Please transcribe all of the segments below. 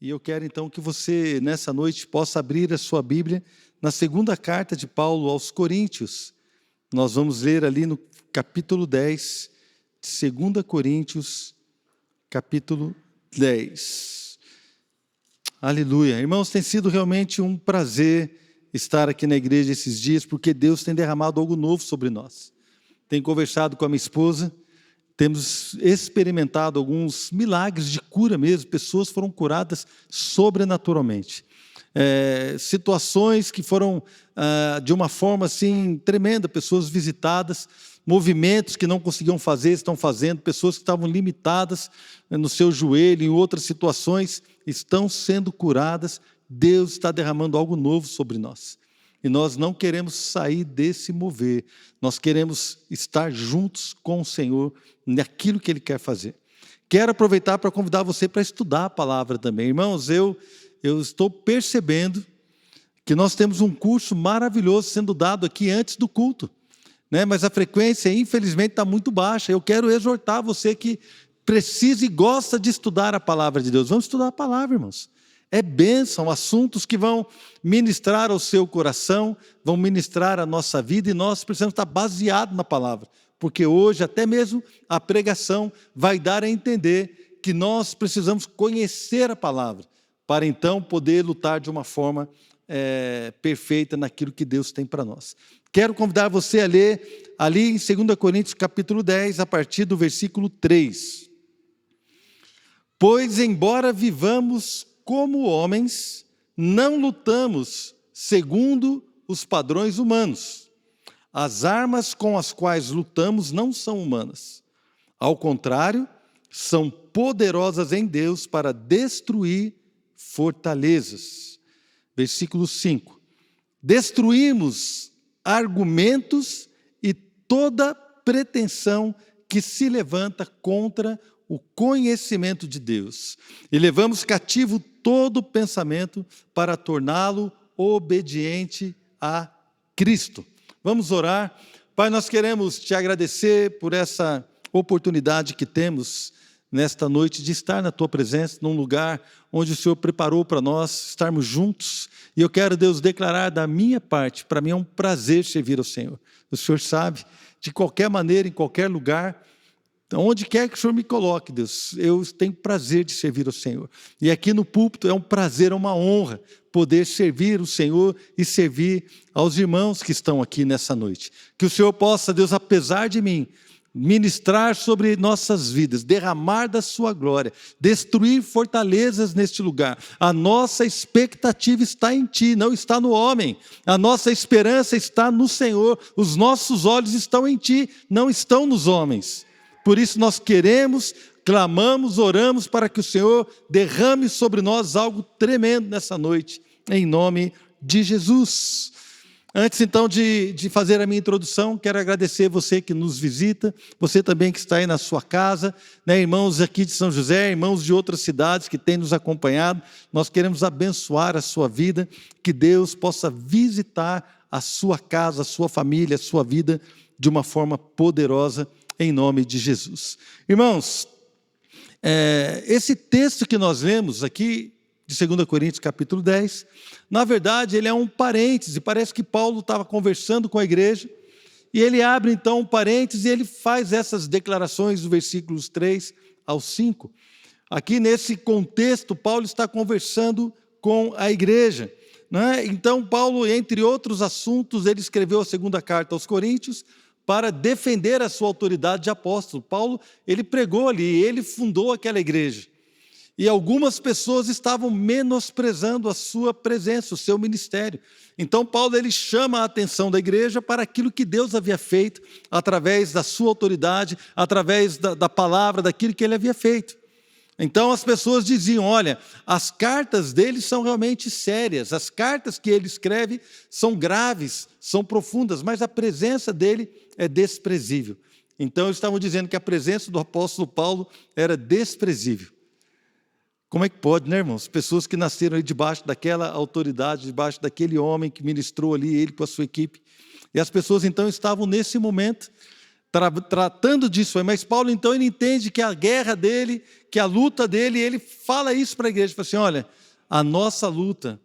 E eu quero então que você, nessa noite, possa abrir a sua Bíblia na segunda carta de Paulo aos Coríntios. Nós vamos ler ali no capítulo 10, de 2 Coríntios, capítulo 10. Aleluia. Irmãos, tem sido realmente um prazer estar aqui na igreja esses dias, porque Deus tem derramado algo novo sobre nós. Tenho conversado com a minha esposa, temos experimentado alguns milagres de cura mesmo, pessoas foram curadas sobrenaturalmente. Situações que foram de uma forma assim tremenda, pessoas visitadas, movimentos que não conseguiam fazer, estão fazendo, pessoas que estavam limitadas no seu joelho, em outras situações, estão sendo curadas. Deus está derramando algo novo sobre nós. E nós não queremos sair desse mover, nós queremos estar juntos com o Senhor naquilo que Ele quer fazer. Quero aproveitar para convidar você para estudar a palavra também. Irmãos, eu estou percebendo que nós temos um curso maravilhoso sendo dado aqui antes do culto, né? Mas a frequência, infelizmente, está muito baixa. Eu quero exortar você que precisa e gosta de estudar a palavra de Deus. Vamos estudar a palavra, irmãos. É bênção, assuntos que vão ministrar ao seu coração, vão ministrar a nossa vida, e nós precisamos estar baseados na palavra, porque hoje até mesmo a pregação vai dar a entender que nós precisamos conhecer a palavra, para então poder lutar de uma forma perfeita naquilo que Deus tem para nós. Quero convidar você a ler ali em 2 Coríntios capítulo 10, a partir do versículo 3. Pois embora vivamos como homens, não lutamos segundo os padrões humanos. As armas com as quais lutamos não são humanas. Ao contrário, são poderosas em Deus para destruir fortalezas. Versículo 5. Destruímos argumentos e toda pretensão que se levanta contra o conhecimento de Deus, e levamos cativo todo pensamento para torná-lo obediente a Cristo. Vamos orar. Pai, nós queremos te agradecer por essa oportunidade que temos nesta noite de estar na tua presença, num lugar onde o Senhor preparou para nós estarmos juntos. E eu quero, Deus, declarar da minha parte, para mim é um prazer servir ao Senhor. O Senhor sabe, de qualquer maneira, em qualquer lugar, onde quer que o Senhor me coloque, Deus, eu tenho prazer de servir ao Senhor. E aqui no púlpito é um prazer, é uma honra poder servir o Senhor e servir aos irmãos que estão aqui nessa noite. Que o Senhor possa, Deus, apesar de mim, ministrar sobre nossas vidas, derramar da sua glória, destruir fortalezas neste lugar. A nossa expectativa está em Ti, não está no homem. A nossa esperança está no Senhor. Os nossos olhos estão em Ti, não estão nos homens. Por isso nós queremos, clamamos, oramos para que o Senhor derrame sobre nós algo tremendo nessa noite, em nome de Jesus. Antes então de fazer a minha introdução, quero agradecer você que nos visita, você também que está aí na sua casa, né, irmãos aqui de São José, irmãos de outras cidades que têm nos acompanhado. Nós queremos abençoar a sua vida, que Deus possa visitar a sua casa, a sua família, a sua vida de uma forma poderosa, em nome de Jesus. Irmãos, esse texto que nós lemos aqui, de 2 Coríntios capítulo 10, na verdade ele é um parêntese. Parece que Paulo estava conversando com a igreja, e ele abre então um parêntese, e ele faz essas declarações dos versículos 3 ao 5. Aqui nesse contexto, Paulo está conversando com a igreja, né? Então Paulo, entre outros assuntos, ele escreveu a segunda carta aos Coríntios, para defender a sua autoridade de apóstolo. Paulo, ele pregou ali, ele fundou aquela igreja. E algumas pessoas estavam menosprezando a sua presença, o seu ministério. Então Paulo, ele chama a atenção da igreja para aquilo que Deus havia feito, através da sua autoridade, através da palavra, daquilo que ele havia feito. Então as pessoas diziam, olha, as cartas dele são realmente sérias, as cartas que ele escreve são graves, são profundas, mas a presença dele é desprezível. Então eles estavam dizendo que a presença do apóstolo Paulo era desprezível. Como é que pode, né, irmãos? Pessoas que nasceram ali debaixo daquela autoridade, debaixo daquele homem que ministrou ali, ele com a sua equipe. E as pessoas então estavam nesse momento tratando disso aí. Mas Paulo, então, ele entende que a guerra dele, que a luta dele, ele fala isso para a igreja, fala assim, olha, a nossa luta,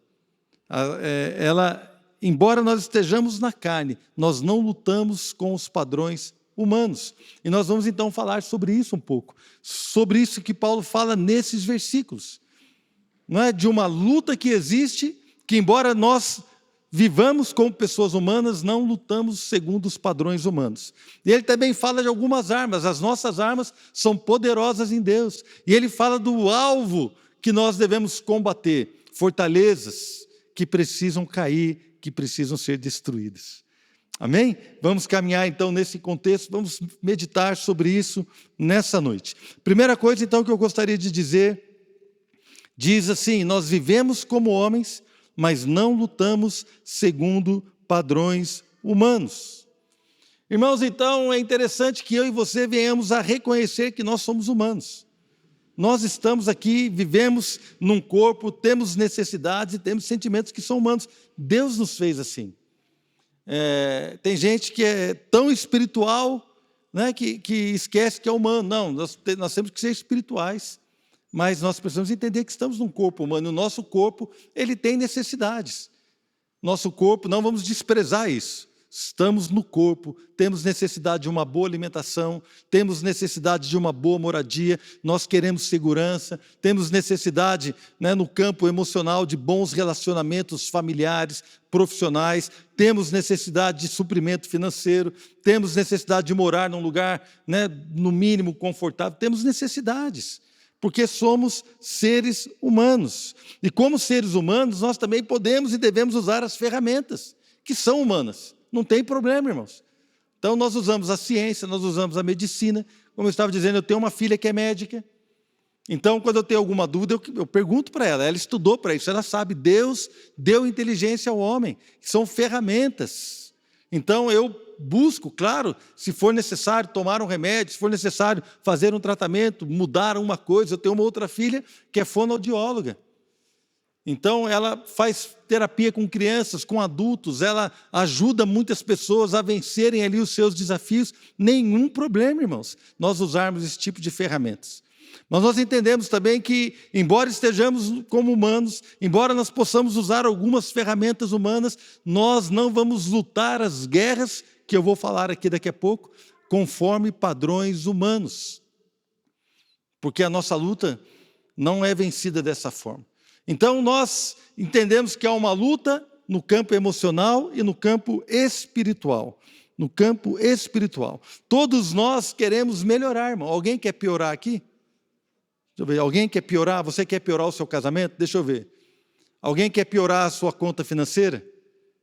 embora nós estejamos na carne, nós não lutamos com os padrões humanos. E nós vamos então falar sobre isso um pouco, sobre isso que Paulo fala nesses versículos. Não é? De uma luta que existe, que embora nós vivamos como pessoas humanas, não lutamos segundo os padrões humanos. E ele também fala de algumas armas, as nossas armas são poderosas em Deus. E ele fala do alvo que nós devemos combater, fortalezas que precisam cair, que precisam ser destruídas. Amém? Vamos caminhar então nesse contexto, vamos meditar sobre isso nessa noite. Primeira coisa então que eu gostaria de dizer, diz assim, nós vivemos como homens, mas não lutamos segundo padrões humanos. Irmãos, então é interessante que eu e você venhamos a reconhecer que nós somos humanos. Nós estamos aqui, vivemos num corpo, temos necessidades e temos sentimentos que são humanos. Deus nos fez assim. Tem gente que é tão espiritual, né, que esquece que é humano. Não, nós temos que ser espirituais, mas nós precisamos entender que estamos num corpo humano. O nosso corpo, ele tem necessidades. Nosso corpo, não vamos desprezar isso. Estamos no corpo, temos necessidade de uma boa alimentação, temos necessidade de uma boa moradia, nós queremos segurança, temos necessidade, né, no campo emocional de bons relacionamentos familiares, profissionais, temos necessidade de suprimento financeiro, temos necessidade de morar num lugar, né, no mínimo confortável, temos necessidades, porque somos seres humanos. E como seres humanos, nós também podemos e devemos usar as ferramentas que são humanas. Não tem problema, irmãos. Então, nós usamos a ciência, nós usamos a medicina. Como eu estava dizendo, eu tenho uma filha que é médica. Então, quando eu tenho alguma dúvida, eu pergunto para ela. Ela estudou para isso, ela sabe. Deus deu inteligência ao homem. São ferramentas. Então, eu busco, claro, se for necessário tomar um remédio, se for necessário fazer um tratamento, mudar uma coisa. Eu tenho uma outra filha que é fonoaudióloga. Então, ela faz terapia com crianças, com adultos, ela ajuda muitas pessoas a vencerem ali os seus desafios. Nenhum problema, irmãos, nós usarmos esse tipo de ferramentas. Mas nós entendemos também que, embora estejamos como humanos, embora nós possamos usar algumas ferramentas humanas, nós não vamos lutar as guerras, que eu vou falar aqui daqui a pouco, conforme padrões humanos. Porque a nossa luta não é vencida dessa forma. Então, nós entendemos que há uma luta no campo emocional e no campo espiritual. No campo espiritual. Todos nós queremos melhorar, irmão. Alguém quer piorar aqui? Deixa eu ver. Alguém quer piorar? Você quer piorar o seu casamento? Deixa eu ver. Alguém quer piorar a sua conta financeira?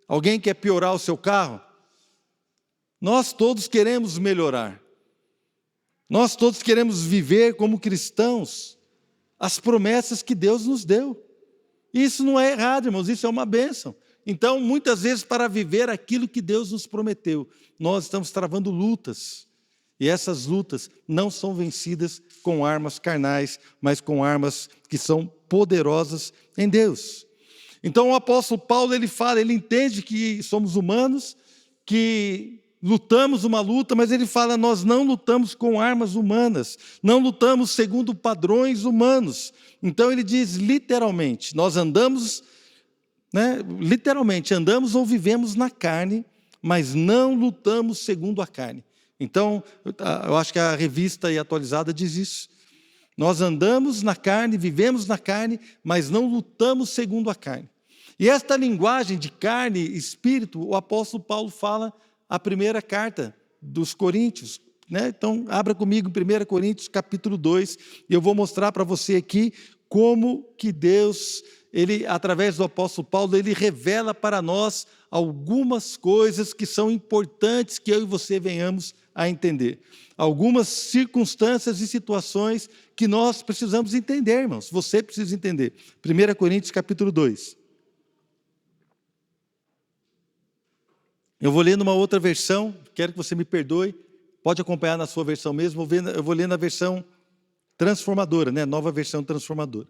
Alguém quer piorar o seu carro? Nós todos queremos melhorar. Nós todos queremos viver como cristãos as promessas que Deus nos deu. Isso não é errado, irmãos, isso é uma bênção. Então, muitas vezes, para viver aquilo que Deus nos prometeu, nós estamos travando lutas. E essas lutas não são vencidas com armas carnais, mas com armas que são poderosas em Deus. Então, o apóstolo Paulo, ele entende que somos humanos, que lutamos uma luta, mas ele fala, nós não lutamos com armas humanas, não lutamos segundo padrões humanos. Então ele diz literalmente, nós andamos, né, literalmente andamos ou vivemos na carne, mas não lutamos segundo a carne. Então, eu acho que a revista e atualizada diz isso. Nós andamos na carne, vivemos na carne, mas não lutamos segundo a carne. E esta linguagem de carne e espírito, o apóstolo Paulo fala a primeira carta dos Coríntios, né? Então, abra comigo em 1 Coríntios, capítulo 2, e eu vou mostrar para você aqui como que Deus, ele, através do apóstolo Paulo, ele revela para nós algumas coisas que são importantes que eu e você venhamos a entender. Algumas circunstâncias e situações que nós precisamos entender, irmãos. Você precisa entender. 1 Coríntios, capítulo 2. Eu vou ler numa outra versão, quero que você me perdoe, pode acompanhar na sua versão mesmo, eu vou ler na versão transformadora, né? Nova versão transformadora.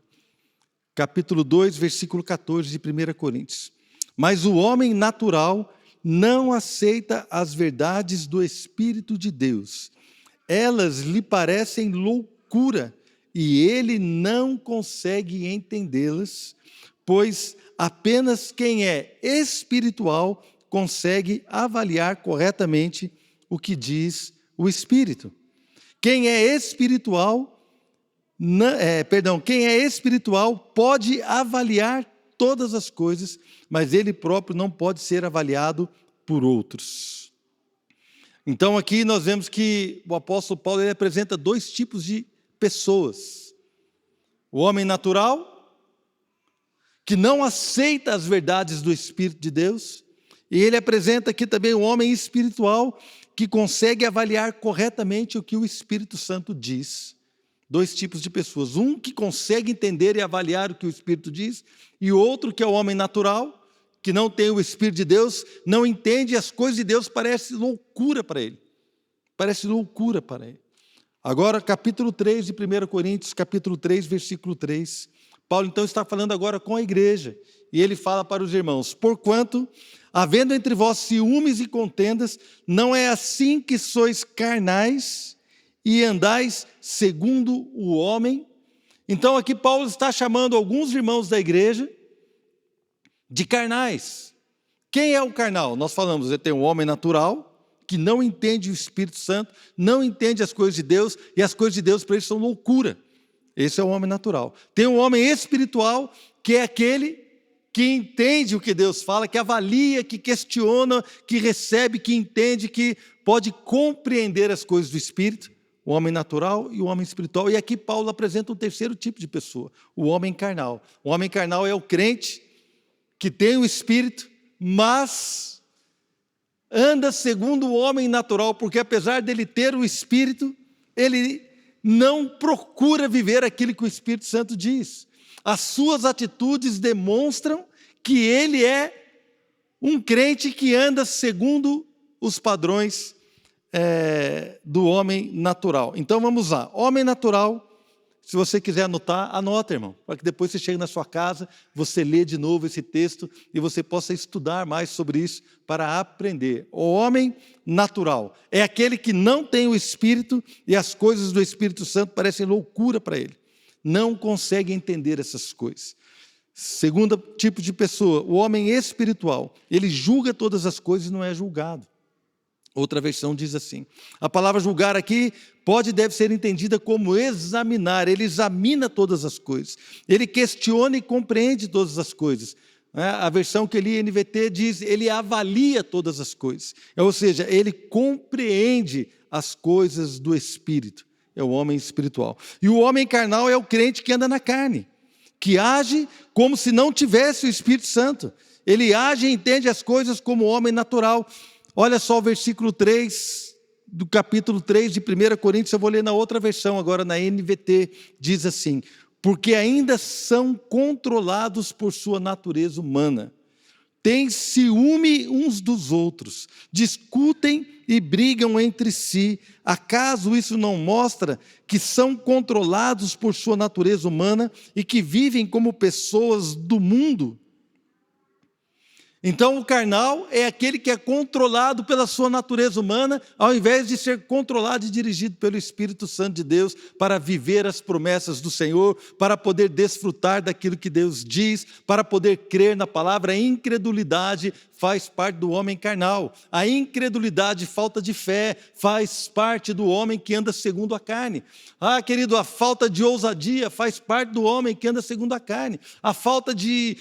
Capítulo 2, versículo 14 de 1 Coríntios. Mas o homem natural não aceita as verdades do Espírito de Deus. Elas lhe parecem loucura e ele não consegue entendê-las, pois apenas quem é espiritual consegue avaliar corretamente o que diz o Espírito. Quem é espiritual, quem é espiritual pode avaliar todas as coisas, mas ele próprio não pode ser avaliado por outros. Então aqui nós vemos que o apóstolo Paulo ele apresenta dois tipos de pessoas. O homem natural, que não aceita as verdades do Espírito de Deus, e ele apresenta aqui também o homem espiritual, que consegue avaliar corretamente o que o Espírito Santo diz. Dois tipos de pessoas. Um que consegue entender e avaliar o que o Espírito diz, e outro que é o homem natural, que não tem o Espírito de Deus, não entende as coisas de Deus, parece loucura para ele. Parece loucura para ele. Agora, capítulo 3 de 1 Coríntios, capítulo 3, versículo 3. Paulo, então, está falando agora com a igreja, e ele fala para os irmãos: porquanto, havendo entre vós ciúmes e contendas, não é assim que sois carnais e andais segundo o homem? Então aqui Paulo está chamando alguns irmãos da igreja de carnais. Quem é o carnal? Nós falamos, tem um homem natural, que não entende o Espírito Santo, não entende as coisas de Deus, e as coisas de Deus para ele são loucura. Esse é o homem natural. Tem um homem espiritual, que é aquele que entende o que Deus fala, que avalia, que questiona, que recebe, que entende, que pode compreender as coisas do Espírito, o homem natural e o homem espiritual. E aqui Paulo apresenta um terceiro tipo de pessoa, o homem carnal. O homem carnal é o crente que tem o Espírito, mas anda segundo o homem natural, porque apesar dele ter o Espírito, ele não procura viver aquilo que o Espírito Santo diz. As suas atitudes demonstram que ele é um crente que anda segundo os padrões do homem natural. Então vamos lá, homem natural, se você quiser anotar, anota, irmão, para que depois você chegue na sua casa, você lê de novo esse texto e você possa estudar mais sobre isso para aprender. O homem natural é aquele que não tem o Espírito e as coisas do Espírito Santo parecem loucura para ele. Não consegue entender essas coisas. Segundo tipo de pessoa, o homem espiritual, ele julga todas as coisas e não é julgado. Outra versão diz assim, a palavra julgar aqui deve ser entendida como examinar, ele examina todas as coisas, ele questiona e compreende todas as coisas. A versão que eu li, NVT, diz, ele avalia todas as coisas, ou seja, ele compreende as coisas do Espírito, é o homem espiritual. E o homem carnal é o crente que anda na carne, que age como se não tivesse o Espírito Santo, ele age e entende as coisas como homem natural. Olha só o versículo 3 do capítulo 3 de 1 Coríntios, eu vou ler na outra versão, agora na NVT, diz assim, porque ainda são controlados por sua natureza humana, têm ciúme uns dos outros, discutem e brigam entre si, acaso isso não mostra que são controlados por sua natureza humana e que vivem como pessoas do mundo? Então o carnal é aquele que é controlado pela sua natureza humana, ao invés de ser controlado e dirigido pelo Espírito Santo de Deus para viver as promessas do Senhor, para poder desfrutar daquilo que Deus diz, para poder crer na palavra. A incredulidade faz parte do homem carnal. A incredulidade, falta de fé, faz parte do homem que anda segundo a carne. Querido, a falta de ousadia faz parte do homem que anda segundo a carne. A falta de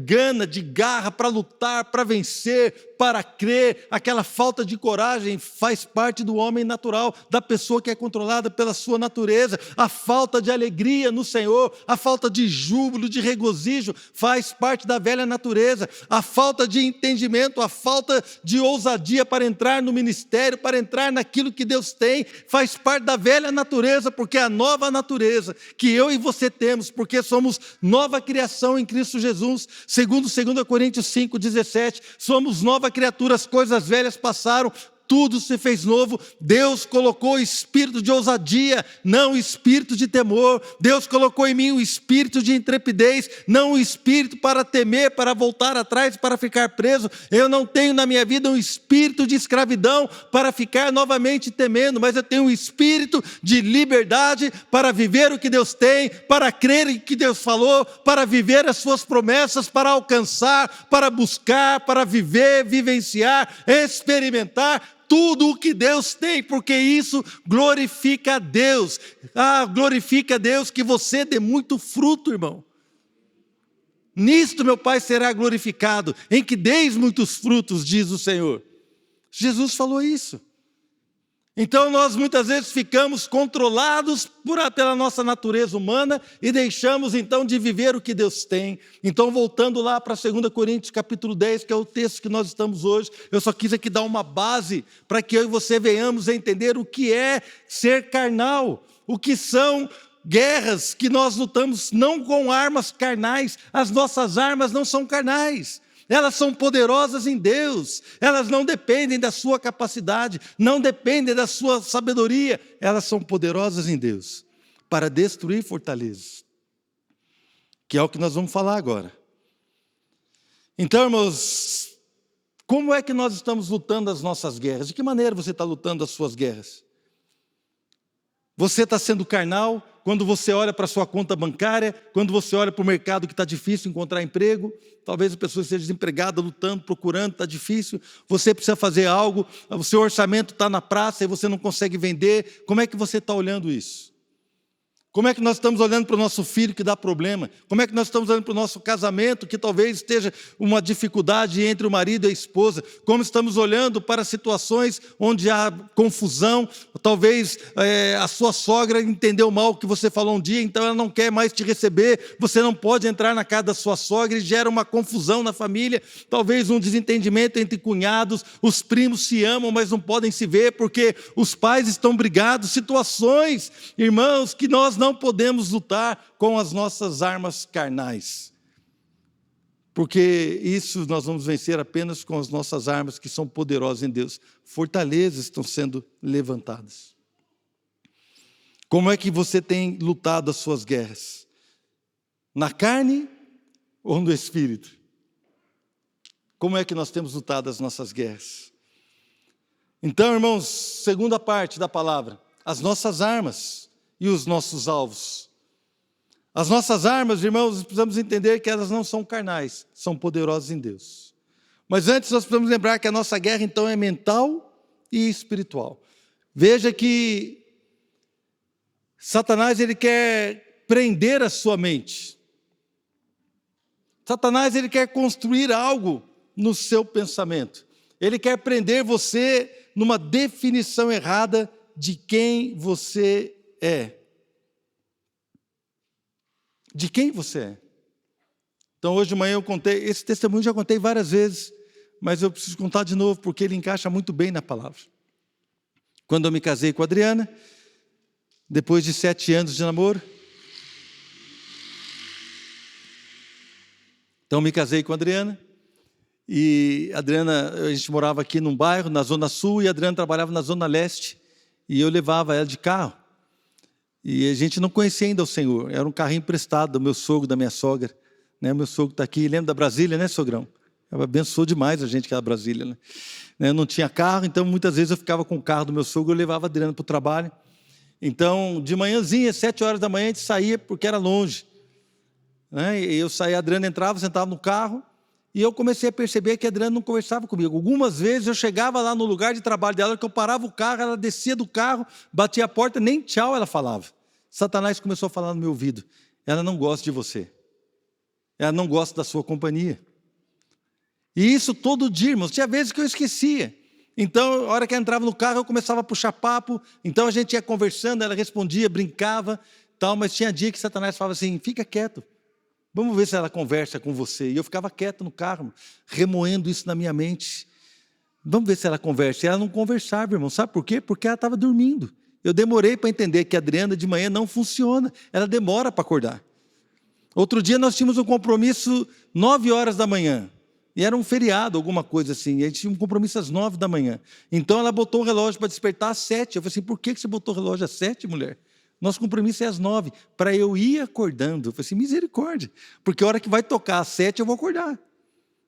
gana, de garra para lutar, para vencer, para crer, aquela falta de coragem faz parte do homem natural, da pessoa que é controlada pela sua natureza. A falta de alegria no Senhor, a falta de júbilo, de regozijo, faz parte da velha natureza. A falta de entendimento, a falta de ousadia para entrar no ministério, para entrar naquilo que Deus tem, faz parte da velha natureza, porque a nova natureza que eu e você temos, porque somos nova criação em Cristo Jesus, segundo 2 Coríntios 5:17, somos nova criatura, as coisas velhas passaram, tudo se fez novo. Deus colocou o espírito de ousadia, não o espírito de temor. Deus colocou em mim o espírito de intrepidez, não o espírito para temer, para voltar atrás, para ficar preso. Eu não tenho na minha vida um espírito de escravidão para ficar novamente temendo, mas eu tenho um espírito de liberdade para viver o que Deus tem, para crer em que Deus falou, para viver as suas promessas, para alcançar, para buscar, para viver, vivenciar, experimentar tudo o que Deus tem, porque isso glorifica a Deus. Glorifica a Deus que você dê muito fruto, irmão. Nisto meu Pai será glorificado, em que deis muitos frutos, diz o Senhor. Jesus falou isso. Então nós muitas vezes ficamos controlados pela nossa natureza humana e deixamos então de viver o que Deus tem. Então voltando lá para 2 Coríntios capítulo 10, que é o texto que nós estamos hoje, eu só quis aqui dar uma base para que eu e você venhamos a entender o que é ser carnal, o que são guerras que nós lutamos não com armas carnais. As nossas armas não são carnais. Elas são poderosas em Deus, elas não dependem da sua capacidade, não dependem da sua sabedoria, elas são poderosas em Deus, para destruir fortalezas, que é o que nós vamos falar agora. Então, irmãos, como é que nós estamos lutando as nossas guerras? De que maneira você está lutando as suas guerras? Você está sendo carnal quando você olha para a sua conta bancária, quando você olha para o mercado que está difícil encontrar emprego, talvez a pessoa esteja desempregada, lutando, procurando, está difícil, você precisa fazer algo, o seu orçamento está na praça e você não consegue vender. Como é que você está olhando isso? Como é que nós estamos olhando para o nosso filho que dá problema? Como é que nós estamos olhando para o nosso casamento que talvez esteja uma dificuldade entre o marido e a esposa? Como estamos olhando para situações onde há confusão? Talvez a sua sogra entendeu mal o que você falou um dia, então ela não quer mais te receber, você não pode entrar na casa da sua sogra e gera uma confusão na família. Talvez um desentendimento entre cunhados, os primos se amam, mas não podem se ver porque os pais estão brigados. Situações, irmãos, que nós não podemos lutar com as nossas armas carnais, porque isso nós vamos vencer apenas com as nossas armas que são poderosas em Deus. Fortalezas estão sendo levantadas. Como é que você tem lutado as suas guerras? Na carne ou no espírito? Como é que nós temos lutado as nossas guerras? Então, irmãos, segunda parte da palavra, as nossas armas e os nossos alvos. As nossas armas, irmãos, precisamos entender que elas não são carnais, são poderosas em Deus. Mas antes nós precisamos lembrar que a nossa guerra então é mental e espiritual. Veja que Satanás ele quer prender a sua mente. Satanás ele quer construir algo no seu pensamento. Ele quer prender você numa definição errada de quem você é. De quem você é. Então hoje de manhã eu contei, esse testemunho já contei várias vezes, mas eu preciso contar de novo porque ele encaixa muito bem na palavra. Quando eu me casei com a Adriana, depois de 7 anos de namoro, então me casei com a Adriana, e a Adriana, a gente morava aqui num bairro, na Zona Sul, e a Adriana trabalhava na Zona Leste, e eu levava ela de carro. E a gente não conhecia ainda o Senhor, era um carrinho emprestado do meu sogro, da minha sogra. Né? Meu sogro está aqui, lembra da Brasília, né, sogrão? Ela abençoou demais a gente, aquela Brasília. Né? Eu não tinha carro, então muitas vezes eu ficava com o carro do meu sogro, eu levava a Adriana para o trabalho. Então, de manhãzinha, 7 horas da manhã, a gente saía porque era longe. Né? E eu saía, a Adriana entrava, sentava no carro, e eu comecei a perceber que a Adriana não conversava comigo. Algumas vezes eu chegava lá no lugar de trabalho dela, que eu parava o carro, ela descia do carro, batia a porta, nem tchau ela falava. Satanás começou a falar no meu ouvido: ela não gosta de você, ela não gosta da sua companhia. E isso todo dia, irmãos, tinha vezes que eu esquecia. Então, a hora que ela entrava no carro, eu começava a puxar papo, então a gente ia conversando, ela respondia, brincava, tal, mas tinha dia que Satanás falava assim: fica quieto, vamos ver se ela conversa com você. E eu ficava quieto no carro, remoendo isso na minha mente. Vamos ver se ela conversa. E ela não conversava, irmão. Sabe por quê? Porque ela estava dormindo. Eu demorei para entender que a Adriana de manhã não funciona. Ela demora para acordar. Outro dia nós tínhamos um compromisso 9 horas da manhã. E era um feriado, alguma coisa assim. E a gente tinha um compromisso às 9 da manhã. Então ela botou o relógio para despertar às 7. Eu falei assim, por que você botou o relógio às 7, mulher? Nosso compromisso é às 9, para eu ir acordando. Eu falei assim, misericórdia. Porque a hora que vai tocar às 7, eu vou acordar.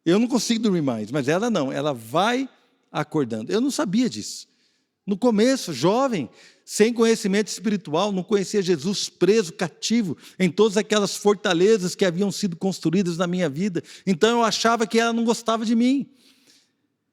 Eu não consigo dormir mais, mas ela não. Ela vai acordando. Eu não sabia disso. No começo, jovem, sem conhecimento espiritual, não conhecia Jesus, preso, cativo, em todas aquelas fortalezas que haviam sido construídas na minha vida. Então eu achava que ela não gostava de mim.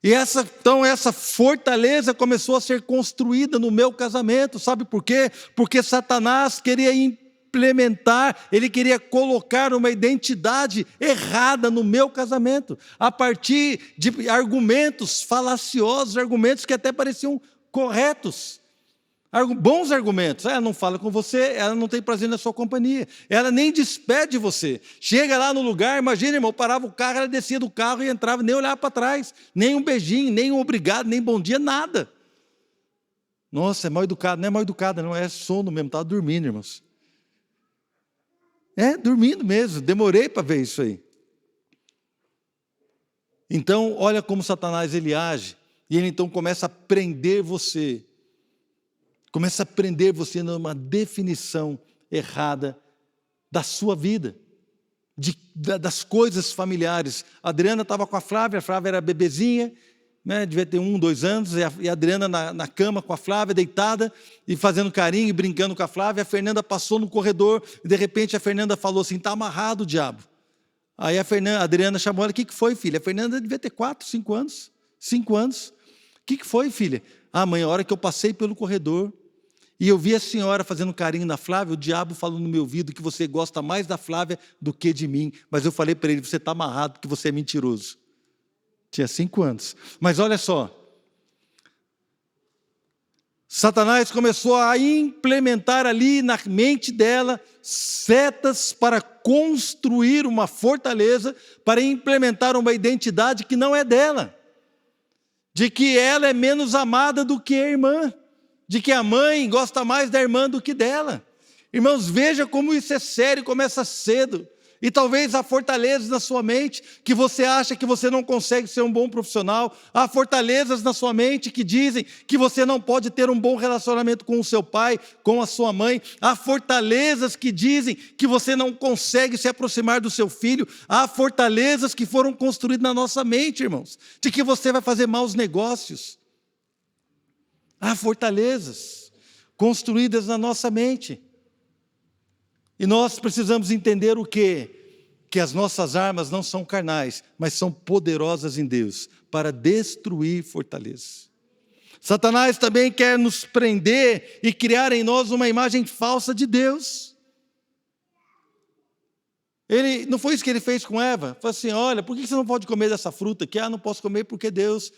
E essa fortaleza começou a ser construída no meu casamento. Sabe por quê? Porque Satanás queria implementar, ele queria colocar uma identidade errada no meu casamento, a partir de argumentos falaciosos, argumentos que até pareciam corretos. Bons argumentos. Ela não fala com você, ela não tem prazer na sua companhia, ela nem despede você. Chega lá no lugar, imagina, irmão, parava o carro, ela descia do carro e entrava, nem olhava para trás, nem um beijinho, nem um obrigado, nem bom dia, nada. Nossa, é mal educado. Não é mal educada, não, é sono mesmo, estava dormindo, irmãos. Dormindo mesmo, demorei para ver isso aí. Então, olha como Satanás ele age, e ele então começa a prender você. Começa a prender você numa definição errada da sua vida, das coisas familiares. A Adriana estava com a Flávia era bebezinha, né, devia ter 1, 2 anos, e a Adriana na cama com a Flávia, deitada, e fazendo carinho e brincando com a Flávia. A Fernanda passou no corredor, e de repente a Fernanda falou assim, está amarrado o diabo. Aí a Adriana chamou ela, o que foi, filha? A Fernanda devia ter 4, 5 anos, 5 anos. O que foi, filha? Mãe, a hora que eu passei pelo corredor, e eu vi a senhora fazendo carinho na Flávia, o diabo falou no meu ouvido que você gosta mais da Flávia do que de mim. Mas eu falei para ele, você está amarrado porque você é mentiroso. Tinha 5 anos. Mas olha só. Satanás começou a implementar ali na mente dela setas para construir uma fortaleza, para implementar uma identidade que não é dela. De que ela é menos amada do que a irmã. De que a mãe gosta mais da irmã do que dela. Irmãos, veja como isso é sério, começa cedo. E talvez há fortalezas na sua mente que você acha que você não consegue ser um bom profissional. Há fortalezas na sua mente que dizem que você não pode ter um bom relacionamento com o seu pai, com a sua mãe. Há fortalezas que dizem que você não consegue se aproximar do seu filho. Há fortalezas que foram construídas na nossa mente, irmãos, de que você vai fazer maus negócios. Há fortalezas construídas na nossa mente. E nós precisamos entender o quê? Que as nossas armas não são carnais, mas são poderosas em Deus, para destruir fortalezas. Satanás também quer nos prender e criar em nós uma imagem falsa de Deus. Não foi isso que ele fez com Eva? Falou assim, olha, por que você não pode comer dessa fruta aqui? Não posso comer porque Deus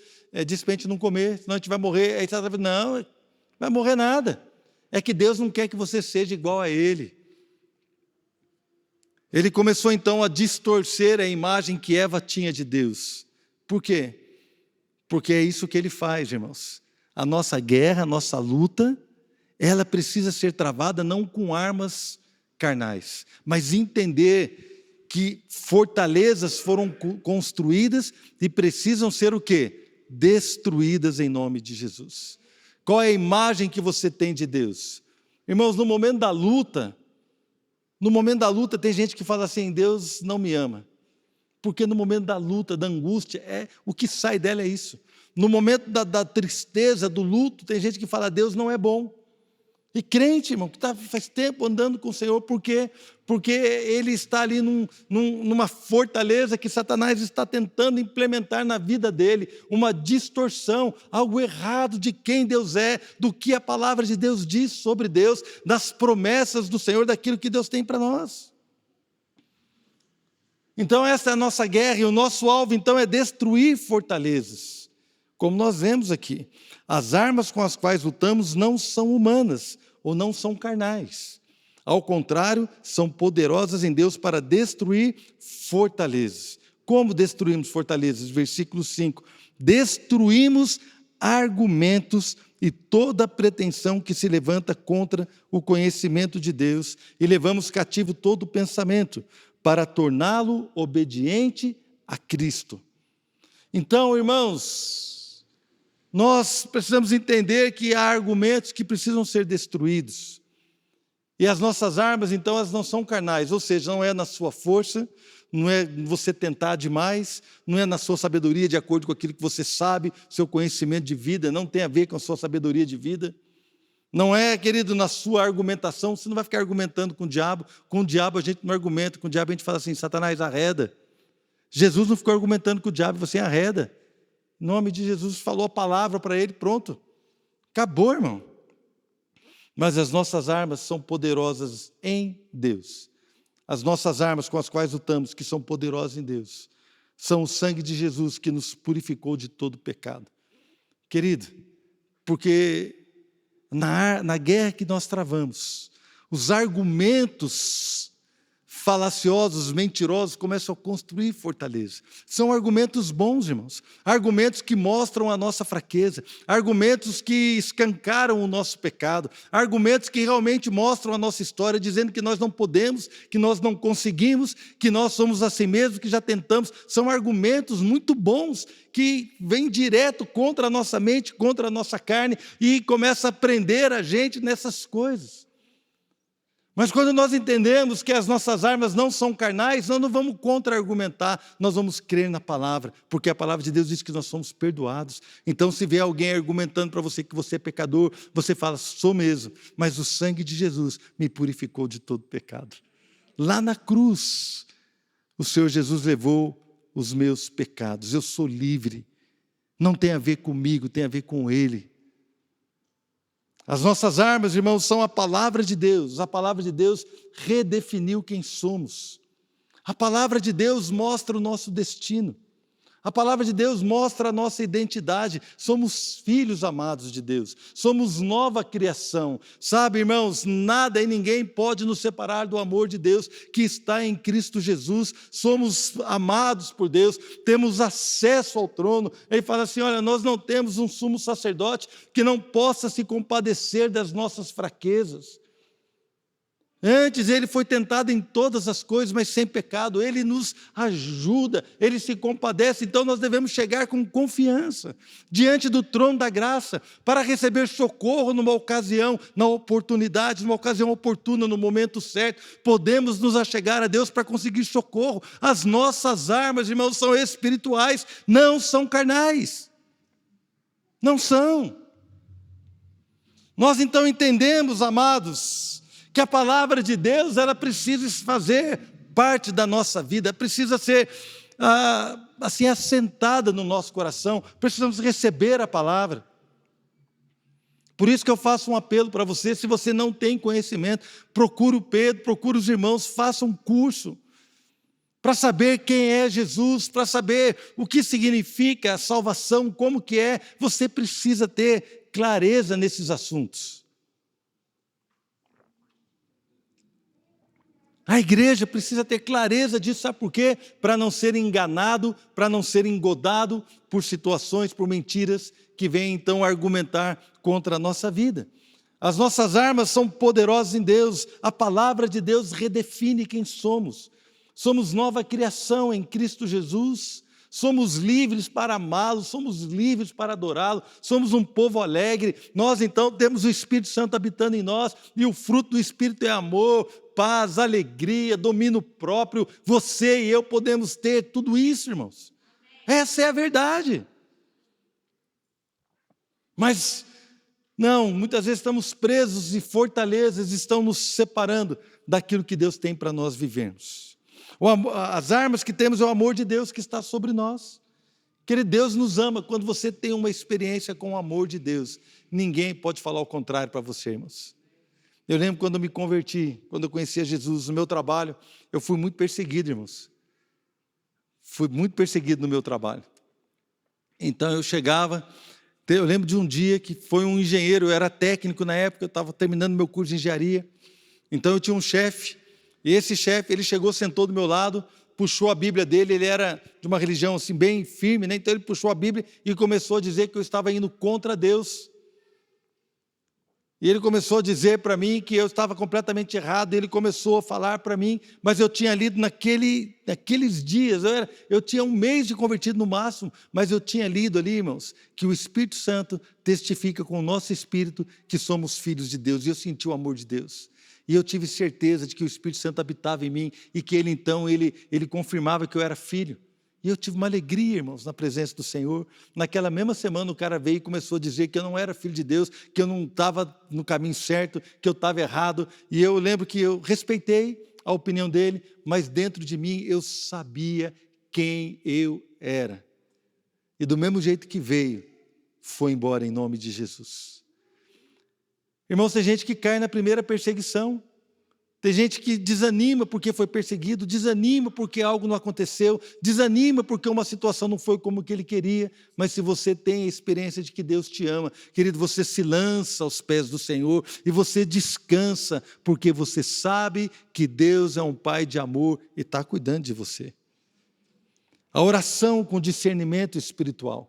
disse para a gente não comer, senão a gente vai morrer. Aí Satanás falou, não, vai morrer nada. É que Deus não quer que você seja igual a Ele. Ele começou então a distorcer a imagem que Eva tinha de Deus. Por quê? Porque é isso que ele faz, irmãos. A nossa guerra, a nossa luta, ela precisa ser travada não com armas carnais, mas entender que fortalezas foram construídas e precisam ser o quê? Destruídas em nome de Jesus. Qual é a imagem que você tem de Deus? Irmãos, no momento da luta tem gente que fala assim, Deus não me ama. Porque no momento da luta, da angústia, o que sai dela é isso. No momento da tristeza, do luto, tem gente que fala, Deus não é bom. E crente, irmão, que faz tempo andando com o Senhor, por quê? Porque ele está ali numa fortaleza que Satanás está tentando implementar na vida dele, uma distorção, algo errado de quem Deus é, do que a palavra de Deus diz sobre Deus, das promessas do Senhor, daquilo que Deus tem para nós. Então essa é a nossa guerra, e o nosso alvo então é destruir fortalezas, como nós vemos aqui. As armas com as quais lutamos não são humanas, ou não são carnais. Ao contrário, são poderosas em Deus para destruir fortalezas. Como destruímos fortalezas? Versículo 5. Destruímos argumentos e toda pretensão que se levanta contra o conhecimento de Deus, e levamos cativo todo pensamento, para torná-lo obediente a Cristo. Então, irmãos, nós precisamos entender que há argumentos que precisam ser destruídos. E as nossas armas, então, elas não são carnais, ou seja, não é na sua força, não é você tentar demais, não é na sua sabedoria de acordo com aquilo que você sabe, seu conhecimento de vida, não tem a ver com a sua sabedoria de vida. Não é, querido, na sua argumentação, você não vai ficar argumentando com o diabo a gente não argumenta, com o diabo a gente fala assim, Satanás, arreda. Jesus não ficou argumentando com o diabo, você arreda. Em nome de Jesus, falou a palavra para ele, pronto. Acabou, irmão. Mas as nossas armas são poderosas em Deus. As nossas armas com as quais lutamos, que são poderosas em Deus, são o sangue de Jesus que nos purificou de todo pecado. Querido, porque na guerra que nós travamos, os argumentos falaciosos, mentirosos, começam a construir fortaleza. São argumentos bons, irmãos. Argumentos que mostram a nossa fraqueza. Argumentos que escancaram o nosso pecado. Argumentos que realmente mostram a nossa história, dizendo que nós não podemos, que nós não conseguimos, que nós somos assim mesmo, que já tentamos. São argumentos muito bons que vêm direto contra a nossa mente, contra a nossa carne e começa a prender a gente nessas coisas. Mas quando nós entendemos que as nossas armas não são carnais, nós não vamos contra-argumentar, nós vamos crer na palavra, porque a palavra de Deus diz que nós somos perdoados. Então, se vier alguém argumentando para você que você é pecador, você fala, sou mesmo, mas o sangue de Jesus me purificou de todo pecado. Lá na cruz, o Senhor Jesus levou os meus pecados, eu sou livre, não tem a ver comigo, tem a ver com Ele. As nossas armas, irmãos, são a palavra de Deus. A palavra de Deus redefiniu quem somos. A palavra de Deus mostra o nosso destino. A palavra de Deus mostra a nossa identidade. Somos filhos amados de Deus. Somos nova criação. Sabe, irmãos, nada e ninguém pode nos separar do amor de Deus que está em Cristo Jesus. Somos amados por Deus. Temos acesso ao trono. Ele fala assim, olha, nós não temos um sumo sacerdote que não possa se compadecer das nossas fraquezas. Antes ele foi tentado em todas as coisas, mas sem pecado. Ele nos ajuda, ele se compadece. Então nós devemos chegar com confiança diante do trono da graça para receber socorro numa ocasião, na oportunidade, numa ocasião oportuna, no momento certo. Podemos nos achegar a Deus para conseguir socorro. As nossas armas, irmãos, são espirituais, não são carnais. Não são. Nós então entendemos, amados, que a palavra de Deus, ela precisa fazer parte da nossa vida, precisa ser assim assentada no nosso coração, precisamos receber a palavra. Por isso que eu faço um apelo para você, se você não tem conhecimento, procure o Pedro, procure os irmãos, faça um curso, para saber quem é Jesus, para saber o que significa a salvação, como que é, você precisa ter clareza nesses assuntos. A igreja precisa ter clareza disso, sabe por quê? Para não ser enganado, para não ser engodado por situações, por mentiras que vêm então argumentar contra a nossa vida. As nossas armas são poderosas em Deus, a palavra de Deus redefine quem somos. Somos nova criação em Cristo Jesus, somos livres para amá-lo, somos livres para adorá-lo, somos um povo alegre. Nós então temos o Espírito Santo habitando em nós e o fruto do Espírito é amor, paz, alegria, domínio próprio. Você e eu podemos ter tudo isso, irmãos. Essa é a verdade. Mas não, muitas vezes estamos presos e fortalezas estão nos separando daquilo que Deus tem para nós vivermos. As armas que temos é o amor de Deus que está sobre nós. Querido, Deus nos ama. Quando você tem uma experiência com o amor de Deus, ninguém pode falar o contrário para você, irmãos. Eu lembro quando eu me converti, quando eu conhecia Jesus no meu trabalho, eu fui muito perseguido, irmãos. Fui muito perseguido no meu trabalho. Então eu chegava, eu lembro de um dia que foi um engenheiro, eu era técnico na época, eu estava terminando meu curso de engenharia. Então eu tinha um chefe, e esse chefe, ele chegou, sentou do meu lado, puxou a Bíblia dele, ele era de uma religião assim bem firme, né? Então ele puxou a Bíblia e começou a dizer que eu estava indo contra Deus. E ele começou a dizer para mim que eu estava completamente errado, ele começou a falar para mim, mas eu tinha lido naqueles dias, eu tinha 1 mês de convertido no máximo, mas eu tinha lido ali, irmãos, que o Espírito Santo testifica com o nosso espírito que somos filhos de Deus, e eu senti o amor de Deus. E eu tive certeza de que o Espírito Santo habitava em mim, e que ele confirmava que eu era filho. E eu tive uma alegria, irmãos, na presença do Senhor. Naquela mesma semana o cara veio e começou a dizer que eu não era filho de Deus, que eu não estava no caminho certo, que eu estava errado. E eu lembro que eu respeitei a opinião dele, mas dentro de mim eu sabia quem eu era. E do mesmo jeito que veio, foi embora em nome de Jesus. Irmãos, tem gente que cai na primeira perseguição. Tem gente que desanima porque foi perseguido, desanima porque algo não aconteceu, desanima porque uma situação não foi como que ele queria, mas se você tem a experiência de que Deus te ama, querido, você se lança aos pés do Senhor e você descansa, porque você sabe que Deus é um Pai de amor e está cuidando de você. A oração com discernimento espiritual